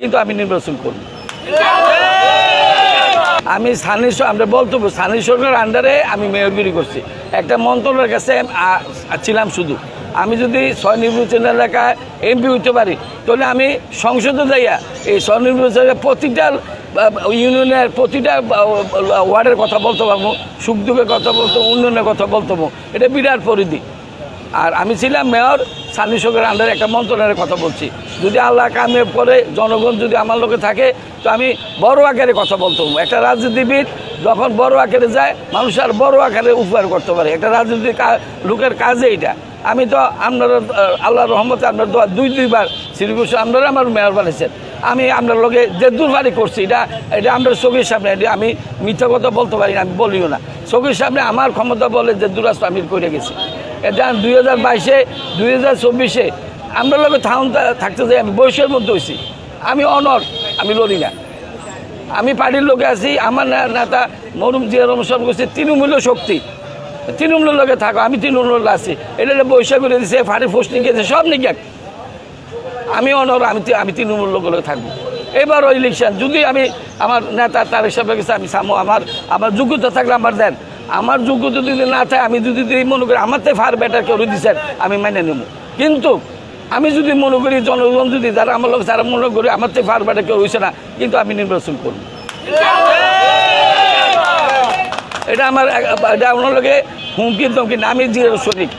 কিন্তু আমি নির্বাচন করব। আমি আমরা বলতে স্থানীয় সরকারের আন্ডারে আমি মেয়রগিরি করছি, একটা মন্ত্রণালয়ের কাছে ছিলাম শুধু। আমি যদি স্বনির্বাচিত এলাকায় এমপি হইতে পারি তাহলে আমি সংসদে যাইয়া এই স্বনির্বাচিত প্রতিটা ইউনিয়নের প্রতিটা ওয়ার্ডের কথা বলতে পারবো, সুখ দুঃখের কথা বলতে, উন্নয়নের কথা বলতে পারবো। এটা বিরাট পরিধি। আর আমি ছিলাম মেয়র, স্থানীয় সরকারের আন্ডারে একটা মন্ত্রণালয়ের কথা বলছি। যদি আল্লাহ কামিয়াব করে, জনগণ যদি আমার লোকে থাকে, তো আমি বড় আকারে কথা বলতে পারবো। একটা রাজনীতিবিদ যখন বড় আকারে যায়, মানুষ আর বড় আকারে উপকার করতে পারে। একটা রাজনীতি লোকের কাজে এটা। আমি তো আপনারা আল্লাহর রহমতে আপনার দুইবার শ্রীকৃষ্ণ আপনারা আমার মেয়র বানিয়েছেন। আমি আপনার লোকে যে দুর্বারি করছি, এটা আপনার চোখের সামনে। এটা আমি মিথ্যা কথা বলতে পারি না, আমি বলিও না। চোখের সামনে আমার ক্ষমতা বলে যে দুরাস্ত আমি করে গেছি। এটা 2022-এ 2024-এ আমরা লোকে থাকতে যাই, আমি বয়সের মধ্যে হয়েছি। আমি অনর, আমি লড়ি না। আমি পার্টির লোকে আছি। আমার নেতা মরুম জিয়া রহমান করছে তৃণমূল্য শক্তি, তৃণমূলের লোকে থাকো। আমি তৃণমূল আছি, এটা বৈশাখ করে দিচ্ছে, ফাটি পোস্টিং গেছে, সব নাকি আমি অনর, আমি তৃণমূল লোকের থাকবো। এবারও ইলেকশন যদি আমি আমার নেতা তারেক সাহেবের কাছে আমি সামো, আমার যোগ্যতা থাকলে আমার দেন। আমার যোগ্যতা যদি না থাকে, আমি যদি মনে করি আমার থেকে ফার বেটার কেউ দিচ্ছেন, আমি মেনে নেব। কিন্তু আমি যদি মনে করি জনগণ যদি যারা আমার লোক যারা মনে করি আমার থেকে ফার বেটার কেউ হয়েছে না, কিন্তু আমি নির্বাচন করব। এটা আমার লোকে হুমকি ধমকি না, আমি জিরো সৈনিক।